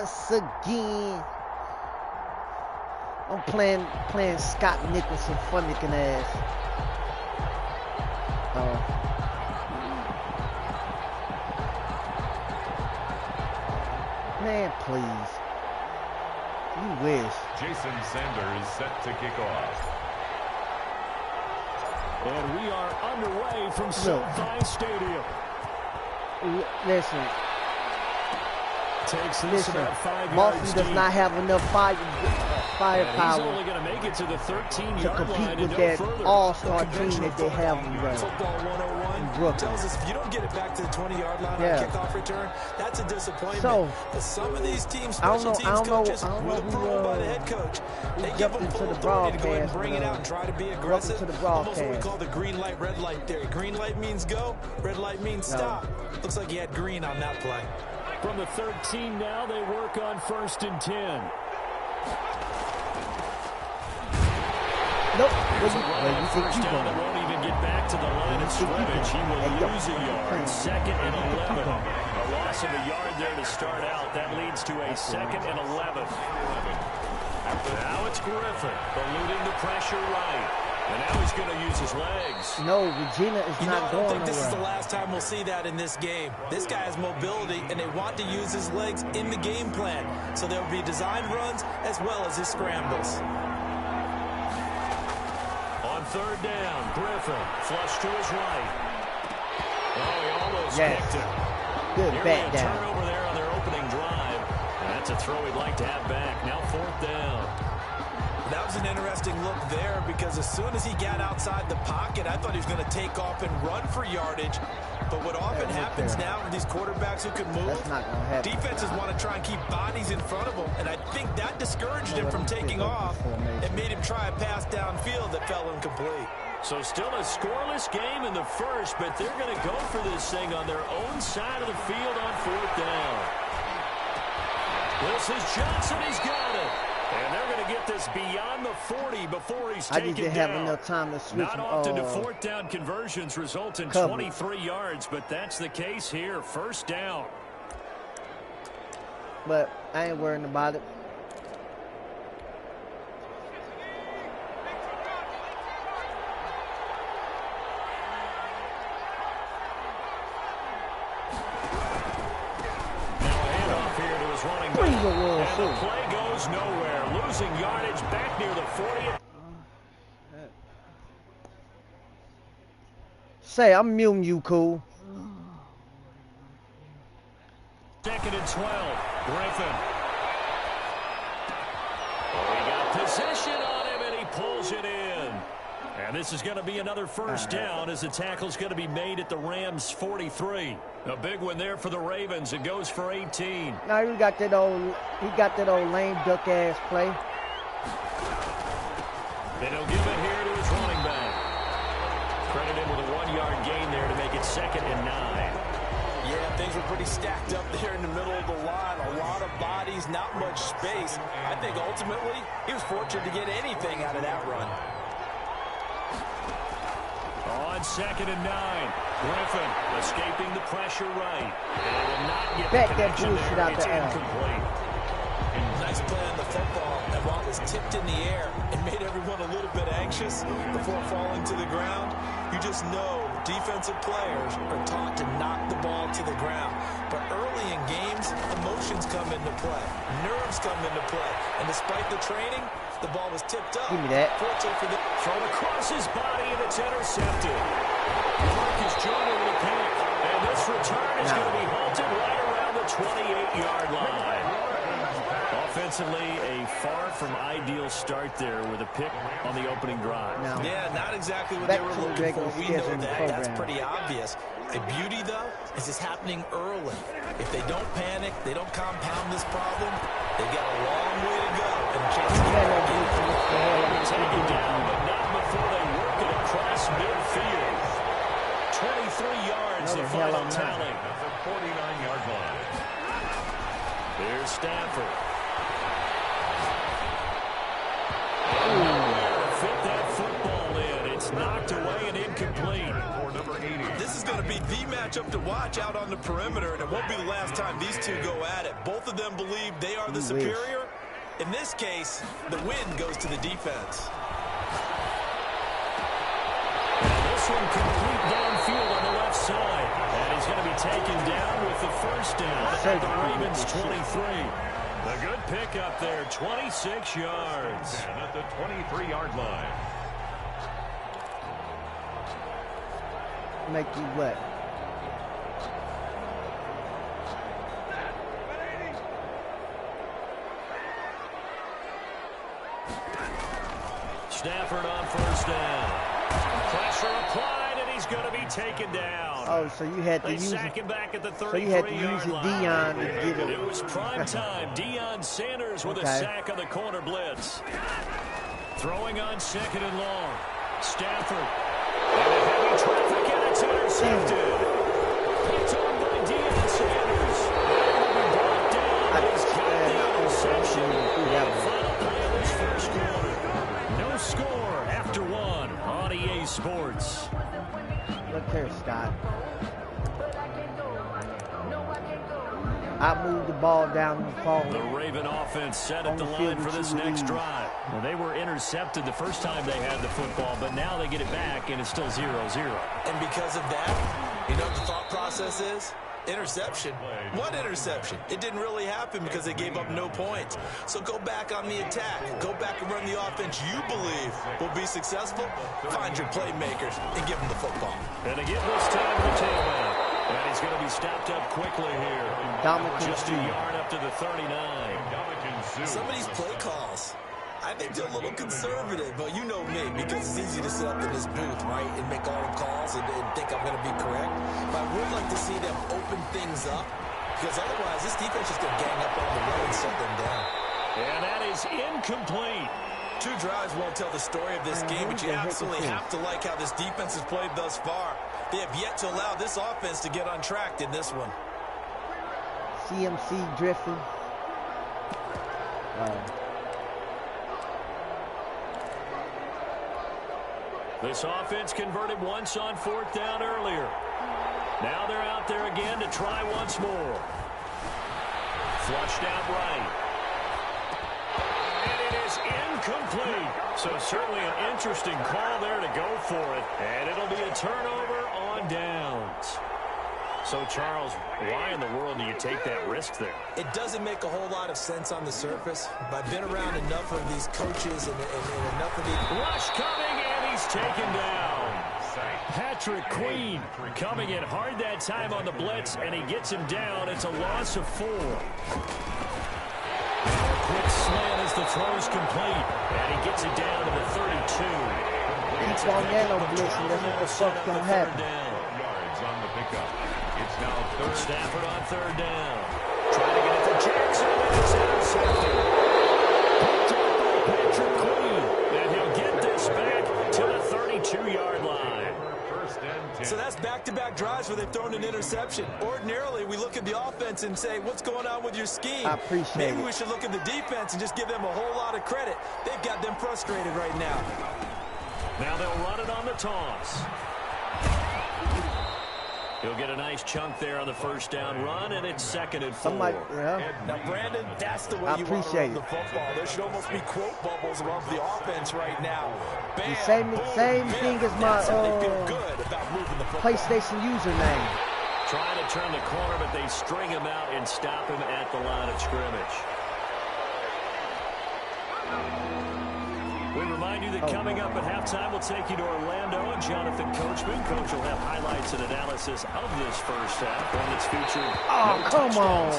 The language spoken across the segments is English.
Once again, I'm playing Scott Nicholson, fun looking ass. Man, please. You wish. Jason Sanders set to kick off. And we are underway from SoFi Stadium. Listen. Takes this about 5 Boston yards does deep. not have enough firepower He's only going to make it to the 13-yard to compete line with and that no further. all-star team that they have in Football 101 tells us if you don't get it back to the 20-yard line on kickoff return, that's a disappointment. So, but some of these teams, special teams coaches, with approval by the head coach, they give them full authority to go ahead and bring it out and try to be aggressive. Almost what we call the green light, red light theory. Green light means go, red light means stop. Looks like you had green on that play. From the 13 now, they work on 1st and 10. Nope. First down, and won't even get back to the line of scrimmage. He will lose a yard. 2nd and 11. A loss of a yard there to start out. That leads to a 2nd and 11. Now it's Griffin, eluding the pressure right. And now he's going to use his legs. No, Regina is not going I don't think this is nowhere. the last time we'll see that in this game. This guy has mobility, and they want to use his legs in the game plan. So there will be designed runs as well as his scrambles. On 3rd down, Griffin, flush to his right. Oh, he almost kicked it. Good back down. Turnover there on their opening drive. And that's a throw he'd like to have back. Now 4th down. That was an interesting look there because as soon as he got outside the pocket, I thought he was going to take off and run for yardage. But what often happens now with these quarterbacks who can move, defenses want to try and keep bodies in front of them. And I think that discouraged him from taking off and made him try a pass downfield that fell incomplete. So still a scoreless game in the first, but they're going to go for this thing on their own side of the field on 4th down. This is Johnson. He's got it. And they're going to get this beyond the 40 before he's taken down. I just didn't have enough time to switch. Not often do 4th down conversions result in 23 yards, but that's the case here. 1st down. But I ain't worrying about it. Running back. And the play goes nowhere. Losing yardage back near the 40. Say, I'm muting you, cool. 2nd and 12. Griffin. Oh, he got possession on him, and he pulls it in. And this is going to be another 1st down as the tackle's going to be made at the Rams' 43. A big one there for the Ravens. It goes for 18. Now he got that old lame duck ass play. Then he'll give it here to his running back. Credit him with a 1-yard gain there to make it 2nd and 9. Yeah, things were pretty stacked up there in the middle of the line. A lot of bodies, not much space. I think ultimately he was fortunate to get anything out of that run. On 2nd and 9, Griffin escaping the pressure right. And will not get Back the that connection bullshit there. out It's the air. incomplete. Nice play on the football. And while it was tipped in the air, it made everyone a little bit anxious before falling to the ground. You just know defensive players are taught to knock the ball to the ground. But early in games, emotions come into play. Nerves come into play. And despite the training, the ball was tipped up. Give me that. Thrown across his body, and it's intercepted. Marcus Jordan with a pick. And this return is going to be halted right around the 28-yard line. Offensively, a far from ideal start there with a pick on the opening drive. No. Yeah, not exactly what they were looking for. We know that. That's pretty obvious. The beauty, though, is it's happening early. If they don't panic, they don't compound this problem, they've got a long way to go and a chance to get back in. Take it down, but not before they work it across midfield. 23 yards the final tally. That's a 49-yard line. Here's Stafford. Fit that football in. It's knocked away and incomplete. This is going to be the matchup to watch out on the perimeter, and it won't be the last time these two go at it. Both of them believe they are the superior. In this case, the win goes to the defense. This one complete downfield on the left side. And he's going to be taken down with the first down at the Ravens 23. A good pickup there, 26 yards. And at the 23-yard line. Make you wet. Stafford on first down. Pressure applied, and he's going to be taken down. Oh, so you had to use sack him back at the 33-yard so you had to use your Deion to get it. It was prime time. Deion Sanders with a sack on the corner blitz. Throwing on second and long. Stafford. And a heavy traffic, and it's intercepted. It's on by Deion Sanders. And will be brought down. He's got the interception. Final play of this first quarter. No score after one on EA Sports. Look here, Scott. I moved the ball down the forward. The Raven offense set at the line for this next drive. Well, they were intercepted the first time they had the football, but now they get it back, and it's still 0-0. And because of that, you know what the thought process is? Interception. What interception? It didn't really happen because they gave up no points. So go back on the attack. Go back and run the offense you believe will be successful. Find your playmakers and give them the football. And they give this time to the tailback. And he's going to be stopped up quickly here. Just a yard up to the 39. Some of these play calls, I think they're a little conservative, but you know me, because it's easy to sit up in this booth, right, and make all the calls and think I'm going to be correct. But I would like to see them open things up, because otherwise this defense is going to gang up on the road and shut them down. And that is incomplete. 2 drives won't tell the story of this game, but you absolutely have to like how this defense has played thus far. They have yet to allow this offense to get untracked in this one. CMC drifting. This offense converted once on 4th down earlier. Now they're out there again to try once more. Flushed out right. And it is incomplete. So certainly an interesting call there to go for it. And it'll be a turnover on downs. So, Charles, why in the world do you take that risk there? It doesn't make a whole lot of sense on the surface, but I've been around enough of these coaches and enough of these... Rush coming, and he's taken down. Patrick Queen coming in hard that time on the blitz, and he gets him down. It's a loss of 4. Quick slant as the throw's complete, and he gets it down to the 32. Keep on yellow blitzing. That's what the fuck's gonna happen. Yards on the pickup. It's now third. Stafford on 3rd down. Trying to get it to Jackson, and it's intercepted. Picked up by Patrick Queen, and he'll get this back to the 32-yard line. So that's back-to-back drives where they've thrown an interception. Ordinarily, we look at the offense and say, what's going on with your scheme? I appreciate it. Maybe we should look at the defense and just give them a whole lot of credit. They've got them frustrated right now. Now they'll run it on the toss. He'll get a nice chunk there on the 1st down run, and it's 2nd and 4. Now, Brandon, that's the way you want to run the football. There should almost be quote bubbles around the offense right now. Bam, the same boom, thing as my PlayStation username. Trying to turn the corner, but they string him out and stop him at the line of scrimmage. We remind you that coming up at halftime, we'll take you to Orlando and Jonathan Coachman. Coach will have highlights and analysis of this first half, one that's featured come on.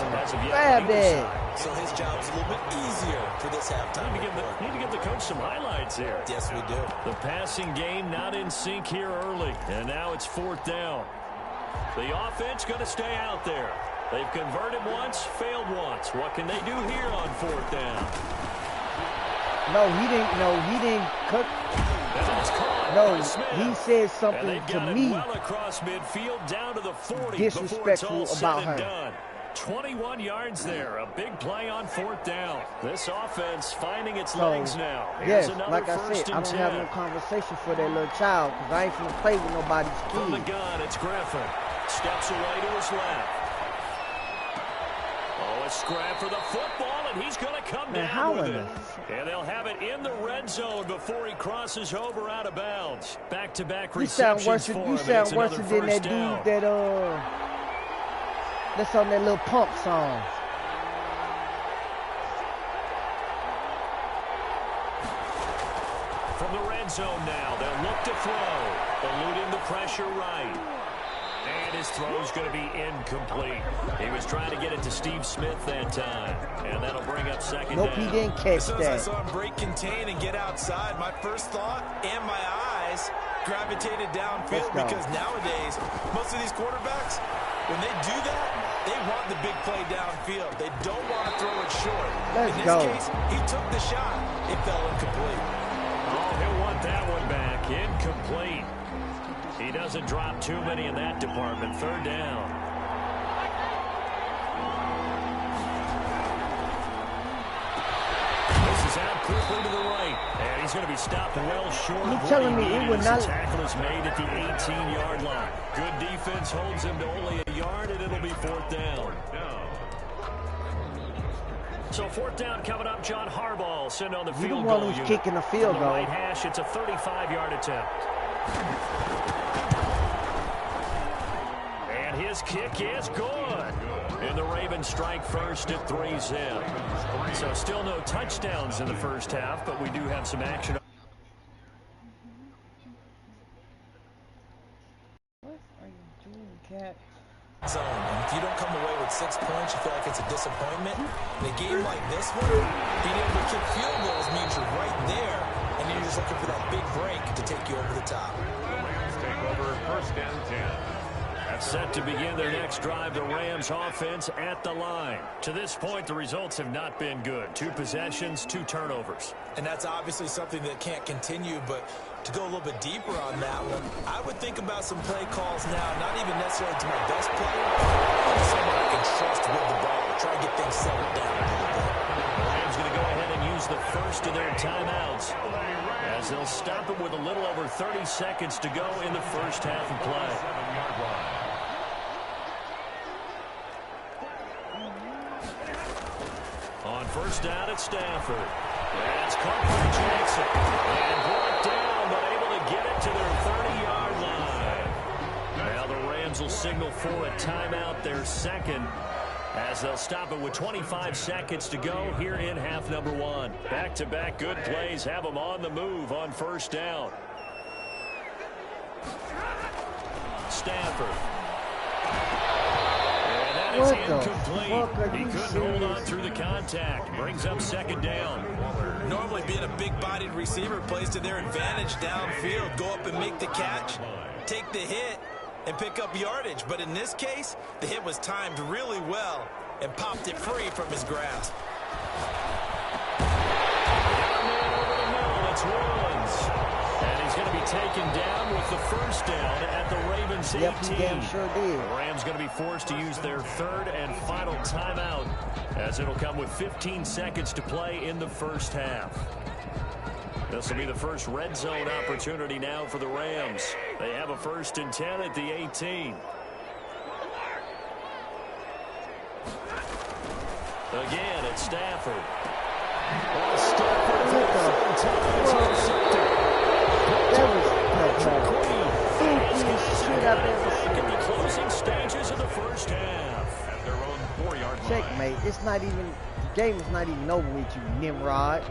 Grab it. So his job's a little bit easier for this halftime. Need to give the coach some highlights here. Yes, we do. The passing game not in sync here early, and now it's 4th down. The offense going to stay out there. They've converted once, failed once. What can they do here on 4th down? No, he didn't cook. No, he said something to me well across midfield down to the 40 disrespectful about her. Done. 21 yards there. A big play on 4th down. This offense finding its legs now. Here's yes, another like I first said, I and don't 10. have no conversation for that little child because I ain't finna play with nobody's From the kid. gun, it's Griffin. Steps away to his left. Oh, a scrap for the football, and he's going to come down with it. And they'll have it in the red zone before he crosses over out of bounds. Back-to-back receptions for him. You sound worse than that dude that's on that little pump song. From the red zone now, they'll look to throw, eluding the pressure right. And his throw's going to be incomplete. He was trying to get it to Steve Smith that time, and that'll bring up second down. Nope, he didn't catch that. that. As I saw him break contain and get outside, my first thought and my eyes gravitated downfield because nowadays, most of these quarterbacks, when they do that, they want the big play downfield. They don't want to throw it short. In this case, he took the shot. It fell incomplete. Oh, he'll want that one back. Incomplete. He doesn't drop too many in that department. 3rd down. This is out quickly to the right. And he's going to be stopped well short. You're telling me it would not... The tackle is made at the 18-yard line. Good defense holds him to only a yard, and it'll be 4th down. So 4th down coming up. John Harbaugh sent on the field goal unit. Kicking the field goal. Right hash, it's a 35-yard attempt. And his kick is good. And the Ravens strike first at 3-zip. So still no touchdowns in the first half, but we do have some action. What are you doing, Cat? Zone. And if you don't come away with 6 points, you feel like it's a disappointment. In a game like this one, being able to kick field goals means you're right there, and you're just looking for that big break to take you over the top. The Rams take over 1st and 10. Set to begin their next drive, the Rams offense at the line. To this point, the results have not been good. 2 possessions, 2 turnovers. And that's obviously something that can't continue, but to go a little bit deeper on that one, I would think about some play calls now, not even necessarily to my best player, but someone I can trust with the ball. Try to get things settled down a little bit. The Rams going to go ahead and use the first of their timeouts, as they'll stop it with a little over 30 seconds to go in the first half of play. On 1st down at Stafford. That's caught by Jackson. And brought down, but able to get it to their 30-yard line. Now the Rams will signal for a timeout, their second, as they'll stop it with 25 seconds to go here in half number 1. Back-to-back good plays have them on the move on 1st down. Stafford. It's incomplete. He couldn't hold on through the contact. Brings up 2nd down. Normally being a big-bodied receiver plays to their advantage downfield. Go up and make the catch, take the hit, and pick up yardage. But in this case, the hit was timed really well and popped it free from his grasp. Over the middle, it's Rollins. And he's going to be taken down with the 1st down at the Ravens 18. Yep, he damn sure did. The Rams going to be forced to use their 3rd and final timeout, as it'll come with 15 seconds to play in the first half. This will be the first red zone opportunity now for the Rams. They have a 1st and 10 at the 18. Again, it's Stafford. In the closing stages of the first half. At their own 4-yard line. Checkmate. It's not even, the game is not even over with you, Nimrod.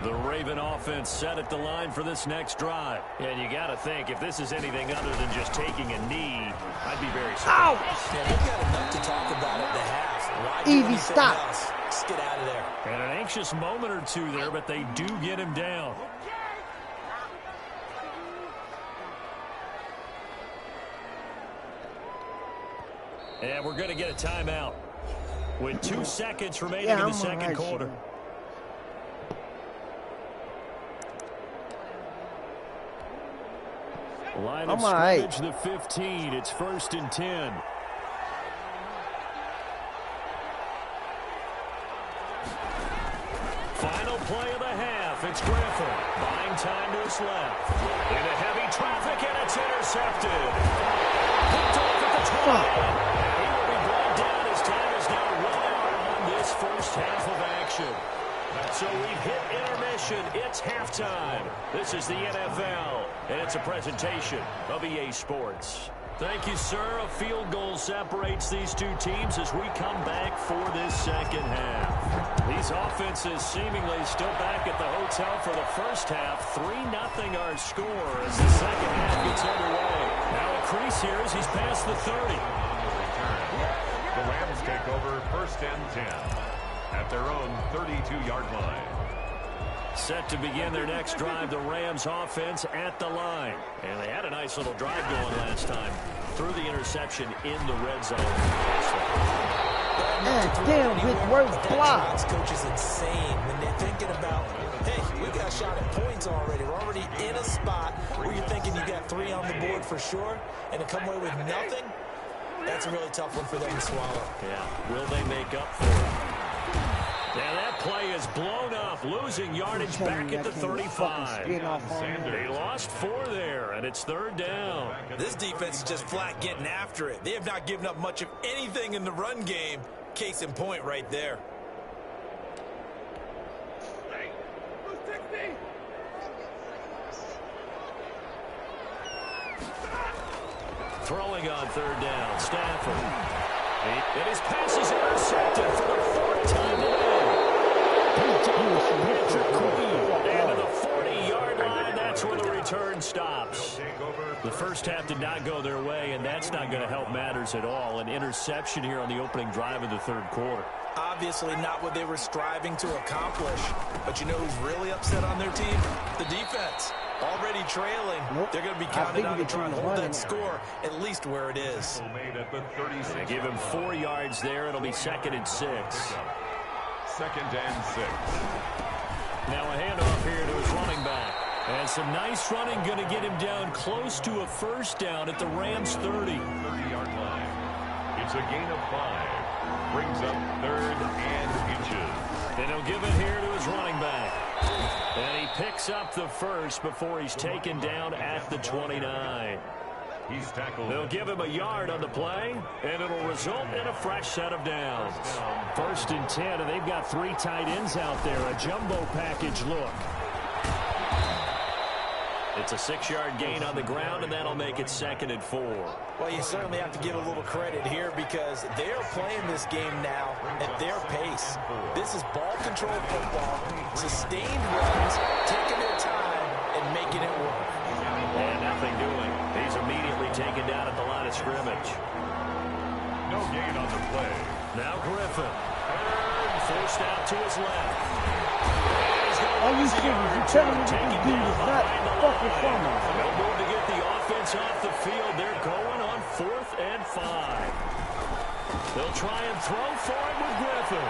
The Raven offense set at the line for this next drive. And you got to think, if this is anything other than just taking a knee, I'd be very surprised. Yeah, they've got enough to talk about at the half. Why do Evie, anything stop. else? Just get out of there. And an anxious moment or two there, but they do get him down. And we're going to get a timeout with 2 seconds remaining in the second quarter. Line of scrimmage, the 15. It's 1st and 10. Final play of the half. It's Griffin. Buying time to his left. Into heavy traffic, and it's intercepted. Picked off at the 20. He will be brought down. His time is now running on this first half of action. So we've hit intermission. It's halftime. This is the NFL, and it's a presentation of EA Sports. Thank you, sir. A field goal separates these two teams as we come back for this second half. These offenses seemingly still back at the hotel for the first half. 3-0 our score as the second half gets underway. Now a crease here as he's past the 30. The Rams take over 1st and 10 at their own 32-yard line. Set to begin their next drive, the Rams offense at the line. And they had a nice little drive going last time through the interception in the red zone. Damn, Whitworth block. Coach is insane when they're thinking about, hey, we got a shot at points already. We're already in a spot where you're thinking you got 3 on the board for sure, and to come away with nothing, that's a really tough one for them to swallow. Yeah, will they make up for it? Now that play is blown up, losing yardage back at the 35. They lost 4 there, and it's 3rd down. This defense is just flat getting after it. They have not given up much of anything in the run game. Case in point right there. Throwing on 3rd down, Stafford. And his pass is intercepted for the 4th time today. And to the 40-yard line, that's where the return stops. The first half did not go their way, and that's not going to help matters at all. An interception here on the opening drive of the 3rd quarter. Obviously not what they were striving to accomplish. But you know who's really upset on their team? The defense. Already trailing. They're going to be counted on to try and hold that score at least where it is. They give him 4 yards there. It'll be 2nd and 6. 2nd and 6. Now a handoff here to his running back. And some nice running going to get him down close to a 1st down at the Rams 30. 30-yard line. It's a gain of 5. Brings up 3rd and inches. And he'll give it here to his running back. And he picks up the 1st before he's taken down at the 29. He's tackled. They'll give him a yard on the play, and it'll result in a fresh set of downs. 1st and 10, and they've got 3 tight ends out there. A jumbo package look. It's a 6-yard gain on the ground, and that'll make it 2nd and 4. Well, you certainly have to give a little credit here because they are playing this game now at their pace. This is ball control football, sustained runs, taking their time, and making it work. And nothing doing. He's immediately taken down at the line of scrimmage. No gain on the play. Now Griffin. Forced out to his left. Are you serious? You're telling me that this dude is not fucking funny? No move to get the offense off the field. They're going on 4th and 5. They'll try and throw for it with Griffin.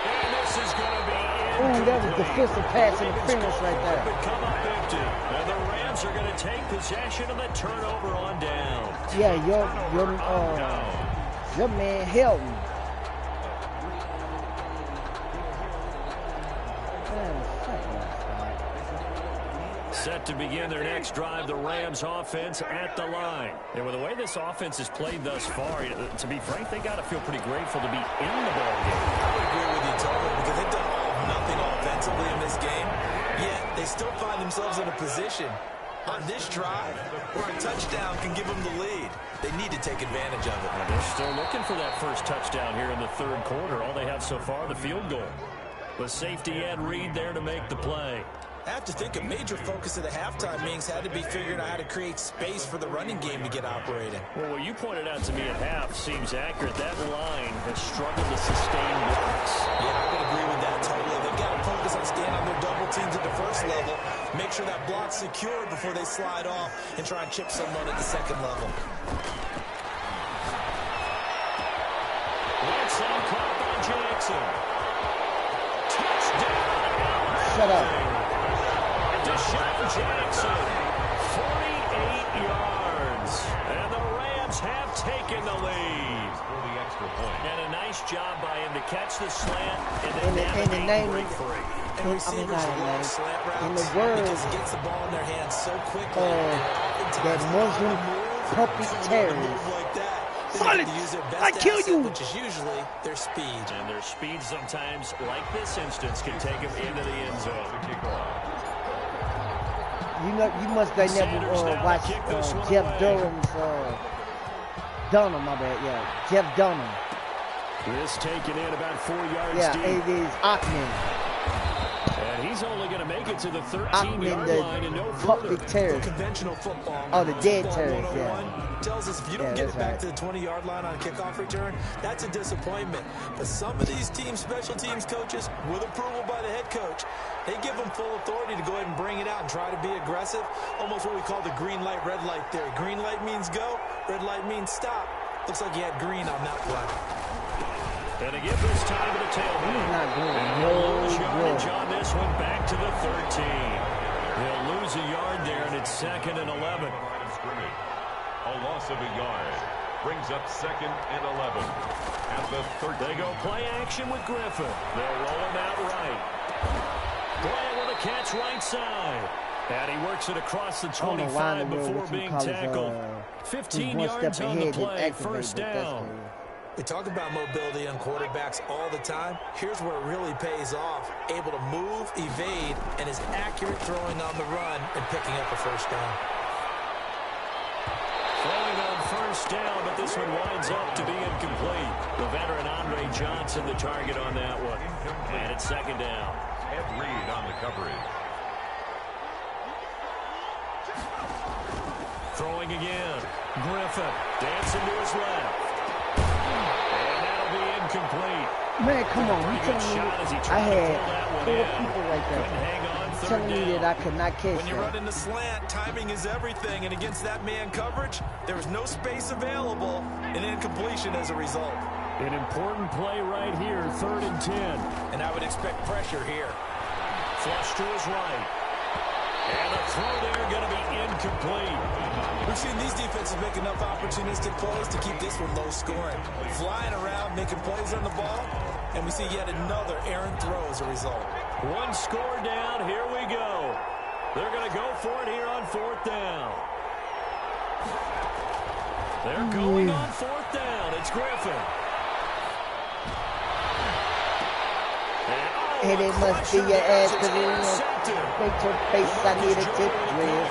And this is going to be incomplete. Ooh, that was defensive pass interference right there. Come up empty. And the Rams are going to take possession of the turnover on down. Yeah, your man Hilton. Set to begin their next drive, the Rams offense at the line. And with the way this offense has played thus far, to be frank, they got to feel pretty grateful to be in the ball game. I would agree with you totally because they've done all of nothing offensively in this game, yet they still find themselves in a position on this drive where a touchdown can give them the lead. They need to take advantage of it. And they're still looking for that first touchdown here in the 3rd quarter. All they have so far, the field goal. With safety Ed Reed there to make the play. I have to think a major focus of the halftime meetings had to be figuring out how to create space for the running game to get operating. Well, what you pointed out to me at half seems accurate. That line has struggled to sustain blocks. Yeah, I would agree with that totally. They've got to focus on staying on their double teams at the 1st level, make sure that block's secure before they slide off and try and chip someone at the 2nd level. That's caught by Jackson. Touchdown. Shut up. Deshaun Jackson, 48 yards. And the Rams have taken the lead. extra point. And a nice job by him to catch the slant and then navigate break free. And receivers love slant routes in the words because it gets the ball in their hands so quickly. That Muslim puppet terrorist. Like that, Silence! I kill you! Which is usually their speed. And their speed sometimes, like this instance, can take them into the end zone. You know, you must have never watched Jeff Durham's Dunham, my bad, yeah. Jeff Dunham. This taken in about 4 yards Yeah, deep. it is Achman. And he's only going to make it to the 13-yard line and no further. Puppet terrorist. Conventional football. Oh, the dead terrorist, yeah. Tells us if you don't get it back to the 20-yard line on a kickoff return, that's a disappointment. But some of these special teams coaches, with approval by the head coach, they give them full authority to go ahead and bring it out and try to be aggressive. Almost what we call the green light, red light theory. Green light means go, red light means stop. Looks like he had green on that play. And to give this time to the tailback. He's not doing And they'll lose yardage on this one back to the 13. They'll lose a yard there, and it's 2nd and 11. A loss of a yard brings up 2nd and 11 at the 13. They go play action with Griffin. They'll roll him out right. Bryant with a catch right side. And he works it across the 25 before being tackled. 15 yards on the play, first down. We talk about mobility on quarterbacks all the time. Here's where it really pays off. Able to move, evade, and is accurate throwing on the run and picking up a first down. Throwing on first down, but this one winds up to be incomplete. The veteran Andre Johnson, the target on that one. And it's 2nd down. Ed Reed on the coverage. Throwing again. Griffin dancing to his left. And that'll be incomplete. Man, come on. You telling me I had 4 people like that. Telling me that I could not catch When you run in the slant, timing is everything. And against that man coverage, there was no space available. And incompletion as a result. An important play right here, 3rd and 10. And I would expect pressure here. Flush to his right. And the throw there going to be incomplete. We've seen these defenses make enough opportunistic plays to keep this one low scoring. Flying around, making plays on the ball, and we see yet another errant throw as a result. One score down, here we go. They're going to go for it here on 4th down. They're going on 4th down. It's Griffin. And it must be your ass because it make your face. I need a tip drill.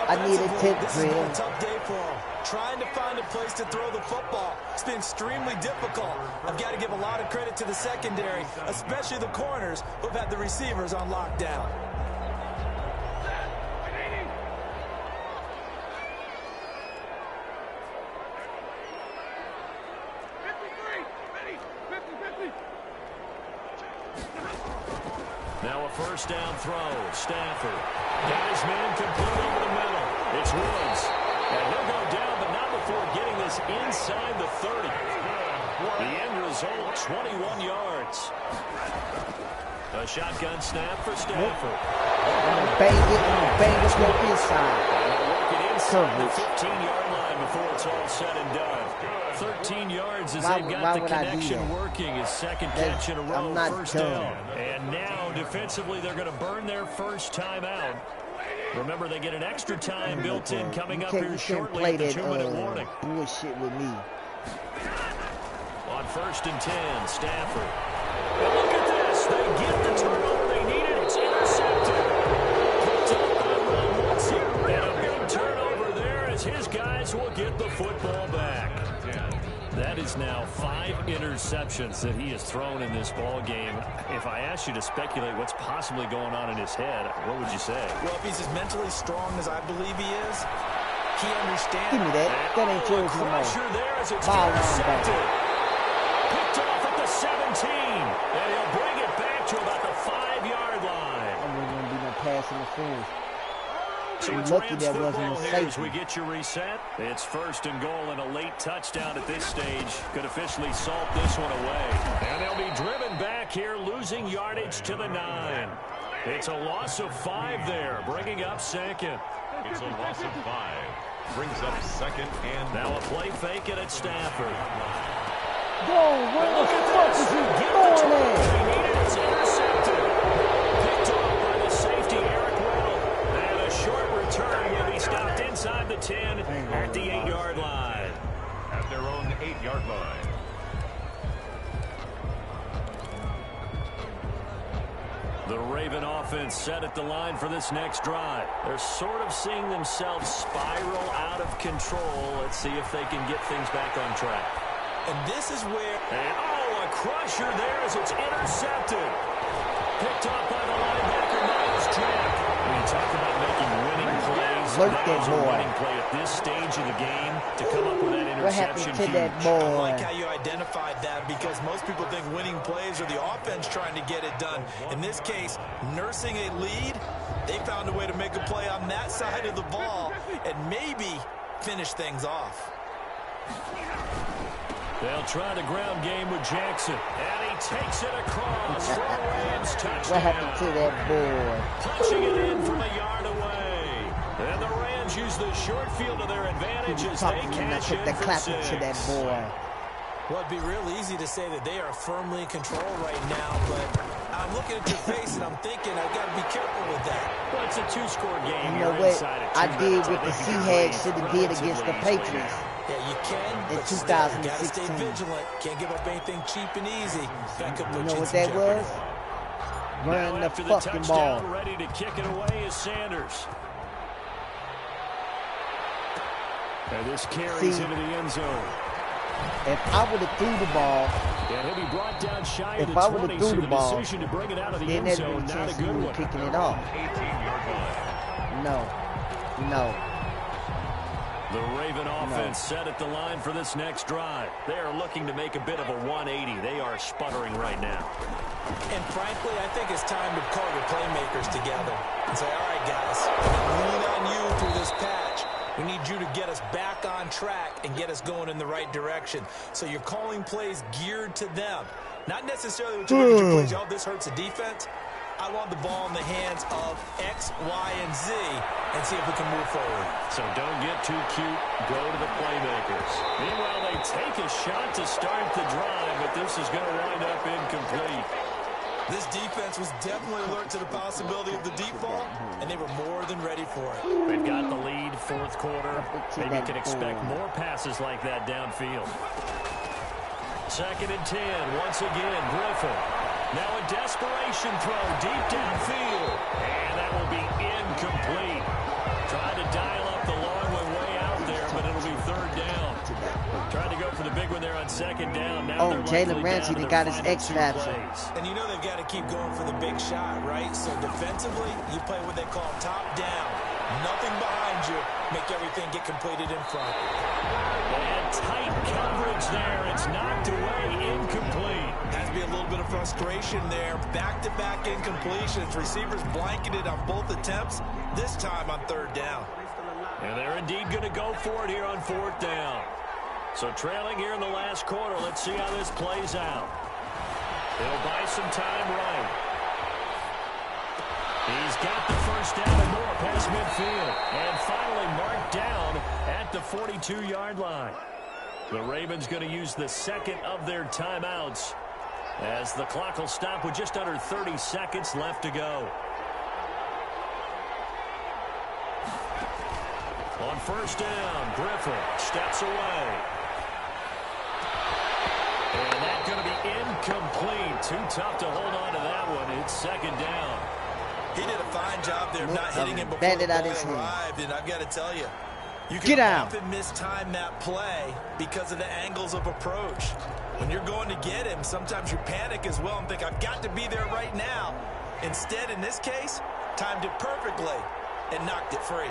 I need a tip drill. Tough day for him. Trying to find a place to throw the football. It's been extremely difficult. I've got to give a lot of credit to the secondary, especially the corners who've had the receivers on lockdown. Now a first down throw. Stafford. Got his man complete over the middle. It's Woods. And he'll go down, but not before getting this inside the 30. The end result, 21 yards. A shotgun snap for Stafford. I'm going to bang it go inside. Work it inside the 15-yard line before it's all said and done. 13 yards as they've got the connection working. His 2nd catch in a row, first down. And now, defensively, they're going to burn their first time out. Remember, they get an extra time built in coming up here shortly at the 2-minute warning. Bullshit with me. On 1st and 10, Stafford. And look at this. They get the turnover they needed. It's intercepted. Picked up by Ron Woods here. And a big turnover there as his guys will get the football back. That is now 5 interceptions that he has thrown in this ball game. If I asked you to speculate what's possibly going on in his head, what would you say? Well, if he's as mentally strong as I believe he is, he understands. Give me that. That ain't yours no more. There as it's Ball intercepted. Picked off at the 17. And he'll bring it back to about the 5-yard line. I'm going to be no pass interference. So it's lucky Rams that wasn't a football here safety. as we get your reset. It's 1st and goal, and a late touchdown at this stage could officially salt this one away. And they'll be driven back here, losing yardage to the 9. It's a loss of 5 there, bringing up 2nd. It's a loss of 5. Brings up 2nd and now a play fake it at Stafford. Where the fuck is he going at? It's intercepted. Picked off by the safety, Eric Weddle. And a short return will be stopped inside the 10 at the 8-yard line. At their own 8-yard line. The Raven offense set at the line for this next drive. They're sort of seeing themselves spiral out of control. Let's see if they can get things back on track. And this is where... And, a crusher there as it's intercepted. Picked off by the linebacker, Miles Jack. When you talk about making winning plays, that was a winning play at this stage of the game to come up with that interception. What happened to that boy? I like how you identified that because most people think winning plays are the offense trying to get it done. In this case, nursing a lead, they found a way to make a play on that side of the ball and maybe finish things off. They'll try the ground game with Jackson. And he takes it across for a Rams touchdown. What happened to that boy? Punching it in from a yard away. And the Rams use the short field to their advantage as they cash in for 6. To that boy. Well, it'd be real easy to say that they are firmly in control right now, but I'm looking at your face and I'm thinking I've got to be careful with that. Well, it's a 2-score game. You know what I did with the Seahawks should have did against the Patriots. Yeah, you can, in but 2016. You gotta stay vigilant. Can't give up anything cheap and easy. That could put you know you what that was? Run the fucking ball. Ready to kick it away is Sanders. And this carries into the end zone. If I would have threw the ball, and he'll be brought down shy if of the I would have 20, threw so the ball, decision to bring it out of the then end there'd zone, be a not chance a we good were one. kicking it off. 18-yard line. No. The Raven offense set at the line for this next drive. They are looking to make a bit of a 180. They are sputtering right now. And frankly, I think it's time to call your playmakers together and say, all right, guys, lean on you through this patch. We need you to get us back on track and get us going in the right direction. So you're calling plays geared to them. Not necessarily what you look at your plays, oh, this hurts the defense. I want the ball in the hands of X, Y, and Z and see if we can move forward. So don't get too cute. Go to the playmakers. Meanwhile, they take a shot to start the drive, but this is going to wind up incomplete. This defense was definitely alert to the possibility of the deep ball, and they were more than ready for it. They've got the lead, fourth quarter. Maybe you can expect more passes like that downfield. 2nd and 10. Once again, Griffin. Now a desperation throw deep downfield. And that will be incomplete. Trying to dial up the long one way out there, but it'll be 3rd down. Trying to go for the big one there on 2nd down. Now Jalen Ramsey, they got his X-Factor. And you know they've got to keep going for the big shot, right? So defensively, you play what they call top down. Nothing behind you. Make everything get completed in front. And tight coverage there. It's knocked away, incomplete. Has to be a little bit of frustration there. Back-to-back incompletions. Receivers blanketed on both attempts, this time on 3rd down. And they're indeed going to go for it here on 4th down. So trailing here in the last quarter. Let's see how this plays out. They'll buy some time right. He's got the first down and more past midfield. And finally marked down at the 42-yard line. The Ravens going to use the 2nd of their timeouts as the clock will stop with just under 30 seconds left to go. On 1st down, Griffin steps away. And that's going to be incomplete. Too tough to hold on to that one. It's 2nd down. He did a fine job there of not hitting him before the ball arrived, and I've got to tell you, you can often mistime that play because of the angles of approach. When you're going to get him, sometimes you panic as well and think, I've got to be there right now. Instead, in this case, timed it perfectly and knocked it free.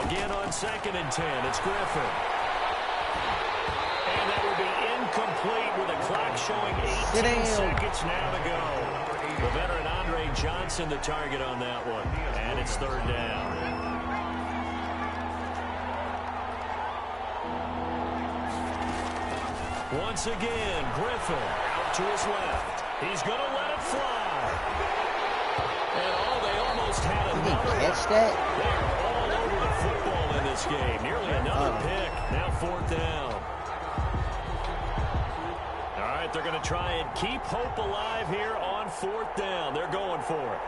Again on 2nd and 10, it's Griffin. And that will be incomplete with a clock showing 18 seconds now to go. The veteran Andre Johnson the target on that one. And it's 3rd down. Once again, Griffin out to his left. He's going to let it fly. And they almost had another. They're all over the football in this game. Nearly another pick. Now 4th down. it. They're going to try and keep hope alive here on 4th down. They're going for it.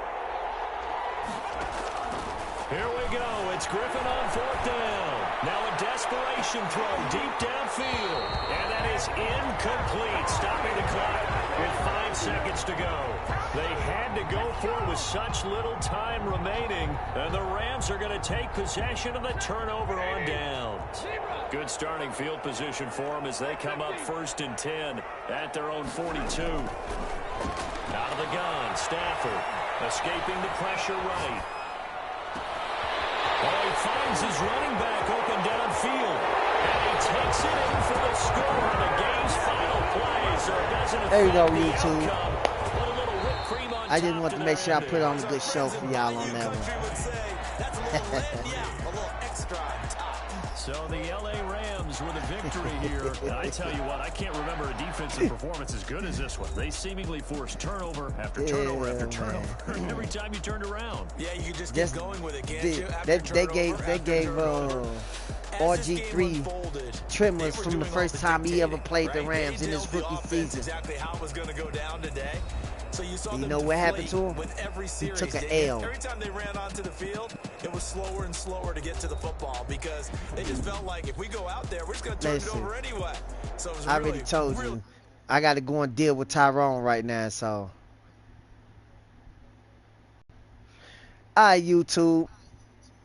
Here we go. It's Griffin on 4th down. Now a desperation throw deep downfield. And that is incomplete, stopping the clock with 5 seconds to go. They had to go for it with such little time remaining. And the Rams are going to take possession of the turnover on downs. Good starting field position for them as they come up 1st and 10 at their own 42. Out of the gun, Stafford escaping the pressure right. Oh, he finds his running back open downfield. And he takes it in for the score in the game's final play. So it doesn't there you go, affect the YouTube. outcome. Put a little whipped cream on I just top want to to make that sure I ending. put on a good show for y'all on that one. That's a little, yeah, a little extra on top. So the L.A. Rams with a victory here. And I tell you what, I can't remember a defensive performance as good as this one. They seemingly forced turnover after turnover after turnover every time you turned around. Yeah, you can just keep going with it, can't you? They gave RG3 tremors from the first time he ever played the Rams in his rookie season. Exactly how it was going to go down today. So you saw You them know what happened to him? with every He series. took an L. Every time they ran onto the field, it was slower and slower to get to the football because they just felt like if we go out there, we're just going to turn it over anyway. So it was I already told you, I got to go and deal with Tyrone right now, so. Alright, YouTube.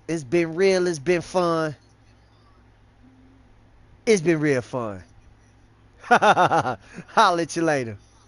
It's been real. It's been fun. It's been real fun. I'll let you later.